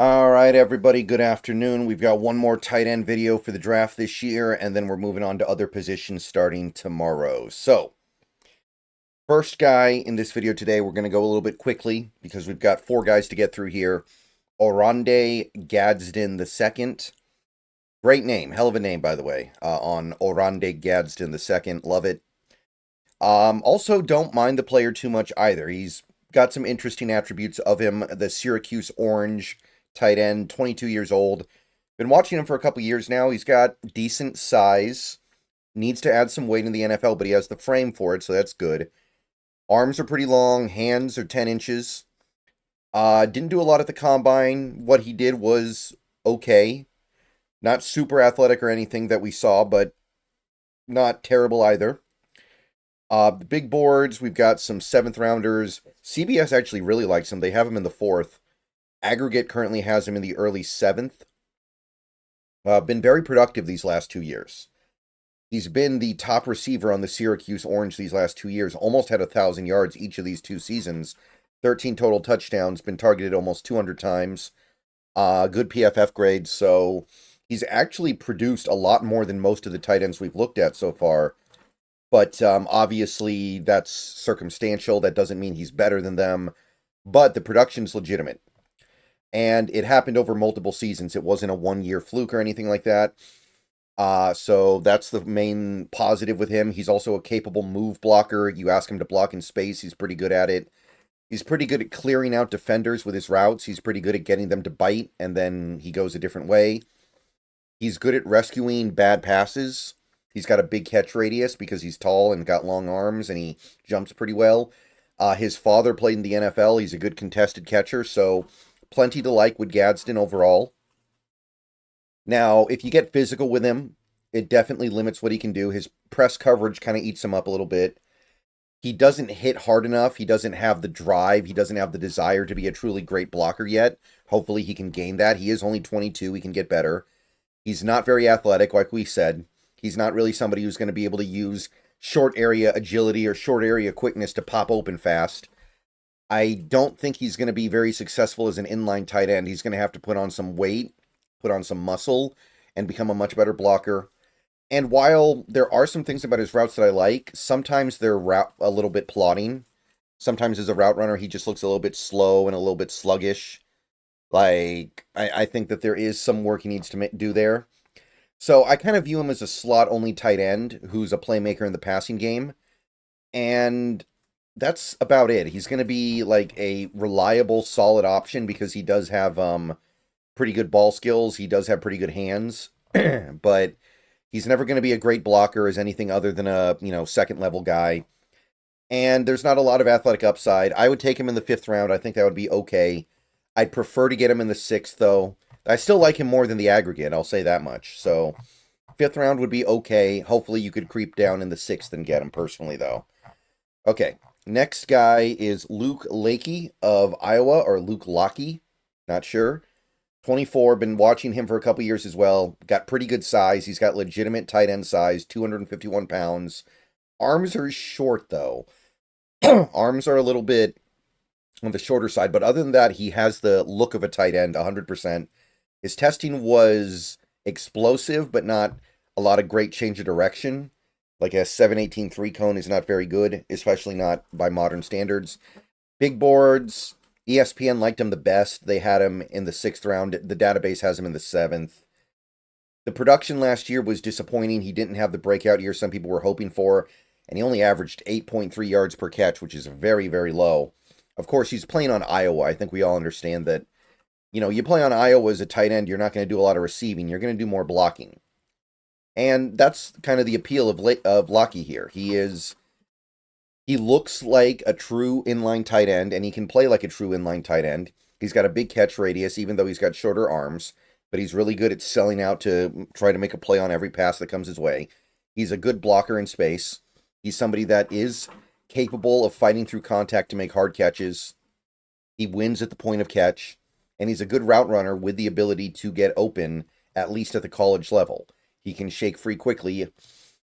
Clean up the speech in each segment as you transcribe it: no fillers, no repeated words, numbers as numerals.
All right, everybody, good afternoon. We've got one more tight end video for the draft this year, and then we're moving on to other positions starting tomorrow. So, first guy in this video today, we're going to go a little bit quickly because we've got four guys to get through here. Oronde Gadsden II. Great name, hell of a name, by the way, on Oronde Gadsden II. Love it. Also, don't mind the player too much either. He's got some interesting attributes of him. The Syracuse Orange tight end, 22 years old. Been watching him for a couple years now. He's got decent size. Needs to add some weight in the NFL, but he has the frame for it, so that's good. Arms are pretty long. Hands are 10 inches. Didn't do a lot at the combine. What he did was okay. Not super athletic or anything that we saw, but not terrible either. The big boards, we've got some seventh rounders. CBS actually really likes him. They have him in the fourth. Aggregate currently has him in the early seventh. Been very productive these last 2 years. He's been the top receiver on the Syracuse Orange these last 2 years. Almost had 1,000 yards each of these 2 seasons. 13 total touchdowns. Been targeted almost 200 times. Good PFF grades. So he's actually produced a lot more than most of the tight ends we've looked at so far. But obviously that's circumstantial. That doesn't mean he's better than them. But the production's legitimate. And it happened over multiple seasons. It wasn't a one-year fluke or anything like that. So that's the main positive with him. He's also a capable move blocker. You ask him to block in space, he's pretty good at it. He's pretty good at clearing out defenders with his routes. He's pretty good at getting them to bite, and then he goes a different way. He's good at rescuing bad passes. He's got a big catch radius because he's tall and got long arms, and he jumps pretty well. His father played in the NFL. He's a good contested catcher, so plenty to like with Gadsden overall. Now, if you get physical with him, it definitely limits what he can do. His press coverage kind of eats him up a little bit. He doesn't hit hard enough. He doesn't have the drive. He doesn't have the desire to be a truly great blocker yet. Hopefully he can gain that. He is only 22. He can get better. He's not very athletic, like we said. He's not really somebody who's going to be able to use short area agility or short area quickness to pop open fast. I don't think he's going to be very successful as an inline tight end. He's going to have to put on some weight, put on some muscle, and become a much better blocker. And while there are some things about his routes that I like, sometimes they're a little bit plodding. Sometimes as a route runner, he just looks a little bit slow and a little bit sluggish. I think that there is some work he needs to do there. So I kind of view him as a slot-only tight end who's a playmaker in the passing game. And that's about it. He's going to be like a reliable, solid option because he does have pretty good ball skills. He does have pretty good hands, but he's never going to be a great blocker as anything other than a second level guy. And there's not a lot of athletic upside. I would take him in the fifth round. I think that would be okay. I'd prefer to get him in the sixth though. I still like him more than the aggregate. I'll say that much. So fifth round would be okay. Hopefully you could creep down in the sixth and get him personally though. Okay. Next guy is Luke Lachey of Iowa, or Luke Lachey, not sure. 24, been watching him for a couple years as well. Got pretty good size. He's got legitimate tight end size, 251 pounds. Arms are short, though. Arms are a little bit on the shorter side, but other than that, he has the look of a tight end, 100%. His testing was explosive, but not a lot of great change of direction. Like a 718 3-cone is not very good, especially not by modern standards. Big boards, ESPN liked him the best. They had him in the sixth round. The database has him in the seventh. The production last year was disappointing. He didn't have the breakout year some people were hoping for, and he only averaged 8.3 yards per catch, which is very, very low. Of course, he's playing on Iowa. I think we all understand that, you play on Iowa as a tight end, you're not going to do a lot of receiving. You're going to do more blocking. And that's kind of the appeal of Lachey here. He looks like a true inline tight end, and he can play like a true inline tight end. He's got a big catch radius, even though he's got shorter arms, but he's really good at selling out to try to make a play on every pass that comes his way. He's a good blocker in space. He's somebody that is capable of fighting through contact to make hard catches. He wins at the point of catch, and he's a good route runner with the ability to get open, at least at the college level. He can shake free quickly.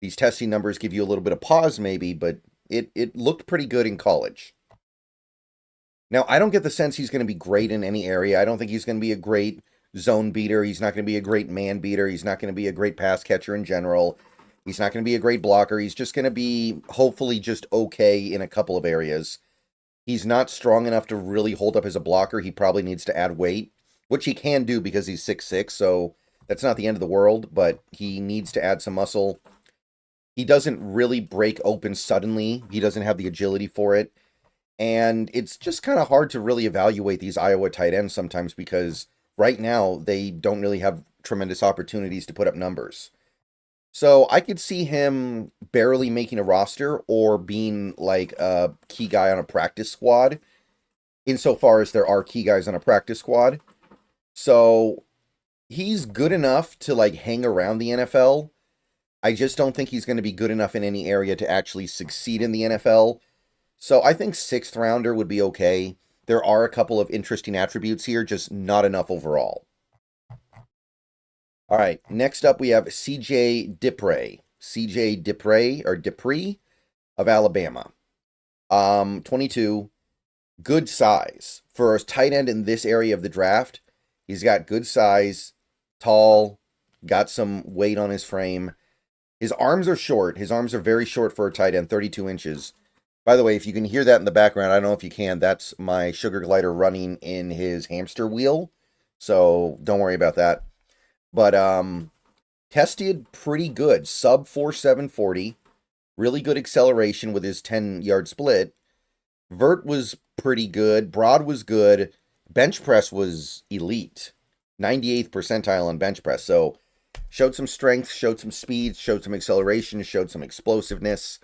These testing numbers give you a little bit of pause maybe, but it looked pretty good in college. Now, I don't get the sense he's going to be great in any area. I don't think he's going to be a great zone beater. He's not going to be a great man beater. He's not going to be a great pass catcher in general. He's not going to be a great blocker. He's just going to be, hopefully, just okay in a couple of areas. He's not strong enough to really hold up as a blocker. He probably needs to add weight, which he can do because he's 6'6", so that's not the end of the world, but he needs to add some muscle. He doesn't really break open suddenly. He doesn't have the agility for it. And it's just kind of hard to really evaluate these Iowa tight ends sometimes because right now they don't really have tremendous opportunities to put up numbers. So I could see him barely making a roster or being like a key guy on a practice squad, insofar as there are key guys on a practice squad. So he's good enough to like hang around the NFL. I just don't think he's going to be good enough in any area to actually succeed in the NFL. So I think 6th rounder would be okay. There are a couple of interesting attributes here, just not enough overall. All right, next up we have CJ Dippre. CJ Dippre, or Dippre of Alabama. 22, good size. For a tight end in this area of the draft, he's got good size, tall, got some weight on his frame. His arms are short. His arms are very short for a tight end, 32 inches. By the way, if you can hear that in the background, I don't know if you can, that's my sugar glider running in his hamster wheel. So don't worry about that. But tested pretty good. Sub 4.740. Really good acceleration with his 10-yard split. Vert was pretty good. Broad was good. Bench press was elite. 98th percentile on bench press. So showed some strength, showed some speed, showed some acceleration, showed some explosiveness.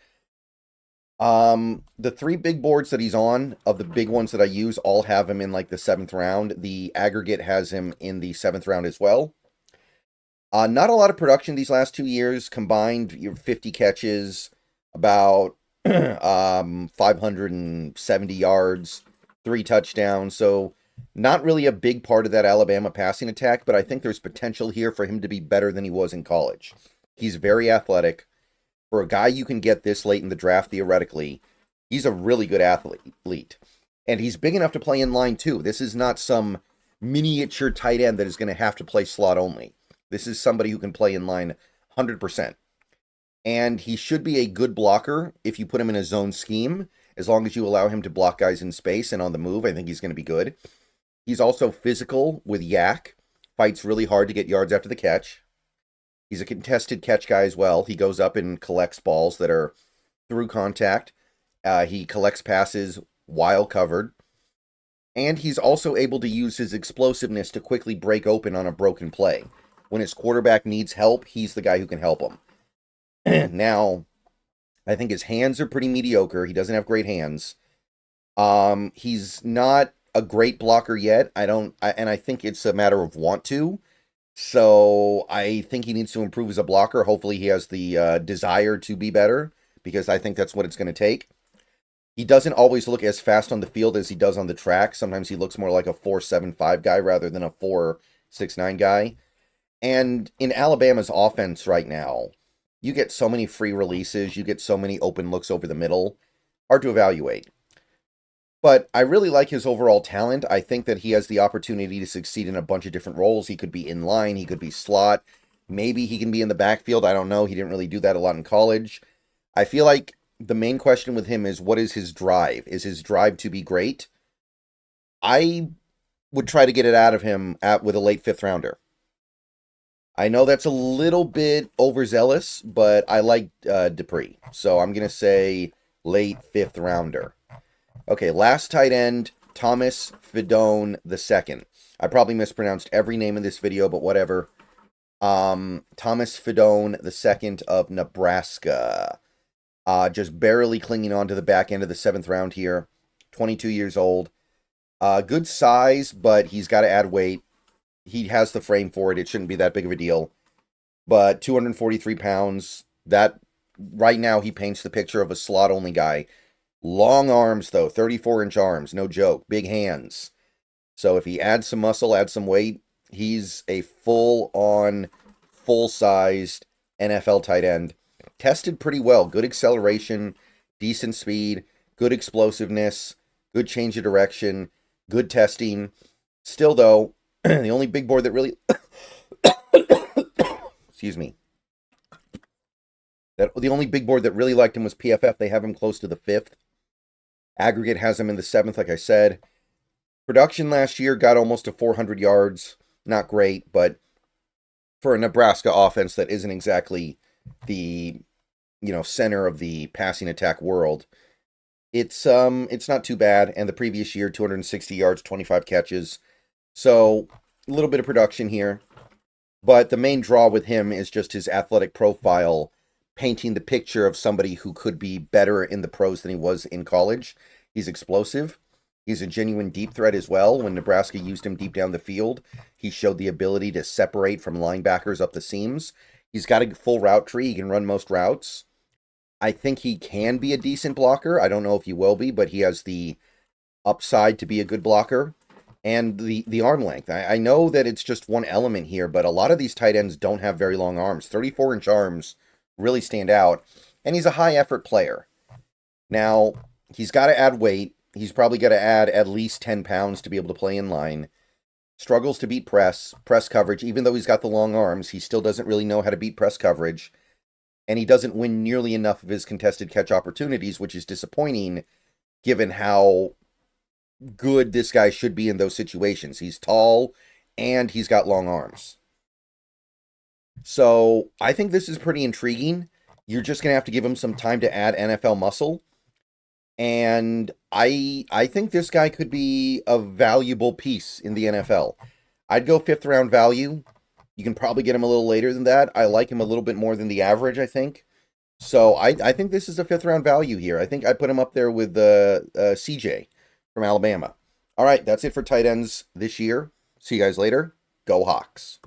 The 3 big boards that he's on, of the big ones that I use, all have him in like the 7th round. The aggregate has him in the 7th round as well. Not a lot of production these last 2 years. Combined, 50 catches, about 570 yards, 3 touchdowns. So not really a big part of that Alabama passing attack, but I think there's potential here for him to be better than he was in college. He's very athletic. For a guy you can get this late in the draft, theoretically, he's a really good athlete. And he's big enough to play in line, too. This is not some miniature tight end that is going to have to play slot only. This is somebody who can play in line 100%. And he should be a good blocker if you put him in a zone scheme, as long as you allow him to block guys in space and on the move. I think he's going to be good. He's also physical with yak, fights really hard to get yards after the catch. He's a contested catch guy as well. He goes up and collects balls that are through contact. He collects passes while covered. And he's also able to use his explosiveness to quickly break open on a broken play. When his quarterback needs help, he's the guy who can help him. Now, I think his hands are pretty mediocre. He doesn't have great hands. He's not a great blocker yet. And I think it's a matter of want to. So I think he needs to improve as a blocker. Hopefully he has the desire to be better, because I think that's what it's going to take. He doesn't always look as fast on the field as he does on the track. Sometimes he looks more like a 4.75 guy rather than a 4.69 guy. And in Alabama's offense right now, you get so many free releases, you get so many open looks over the middle. Hard to evaluate. But I really like his overall talent. I think that he has the opportunity to succeed in a bunch of different roles. He could be in line, he could be slot. Maybe he can be in the backfield. I don't know. He didn't really do that a lot in college. I feel like the main question with him is, what is his drive? Is his drive to be great? I would try to get it out of him with a late 5th rounder. I know that's a little bit overzealous, but I like Dippre. So I'm going to say late 5th rounder. Okay, last tight end, Thomas Fidone II. I probably mispronounced every name in this video, but whatever. Thomas Fidone II of Nebraska. Just barely clinging on to the back end of the 7th round here. 22 years old. Good size, but he's got to add weight. He has the frame for it. It shouldn't be that big of a deal. But 243 pounds. That, right now, he paints the picture of a slot-only guy. Long arms, though. 34-inch arms. No joke. Big hands. So if he adds some muscle, adds some weight, he's a full-on, full-sized NFL tight end. Tested pretty well. Good acceleration, decent speed, good explosiveness, good change of direction, good testing. Still, though, the only big board that really, excuse me, the only big board that really liked him was PFF. They have him close to the 5th. Aggregate has him in the 7th, like I said. Production last year got almost to 400 yards. Not great, but for a Nebraska offense that isn't exactly the, center of the passing attack world, it's not too bad. And the previous year, 260 yards, 25 catches. So a little bit of production here. But the main draw with him is just his athletic profile, painting the picture of somebody who could be better in the pros than he was in college. He's explosive. He's a genuine deep threat as well. When Nebraska used him deep down the field, he showed the ability to separate from linebackers up the seams. He's got a full route tree. He can run most routes. I think he can be a decent blocker. I don't know if he will be, but he has the upside to be a good blocker. And the arm length. I know that it's just one element here, but a lot of these tight ends don't have very long arms. 34-inch arms really stand out. And he's a high-effort player. Now, he's got to add weight. He's probably got to add at least 10 pounds to be able to play in line. Struggles to beat press coverage. Even though he's got the long arms, he still doesn't really know how to beat press coverage. And he doesn't win nearly enough of his contested catch opportunities, which is disappointing given how good this guy should be in those situations. He's tall and he's got long arms. So I think this is pretty intriguing. You're just going to have to give him some time to add NFL muscle. And I think this guy could be a valuable piece in the NFL. I'd go 5th round value. You can probably get him a little later than that. I like him a little bit more than the average, I think. So I think this is a 5th round value here. I think I put him up there with CJ from Alabama. All right, that's it for tight ends this year. See you guys later. Go Hawks.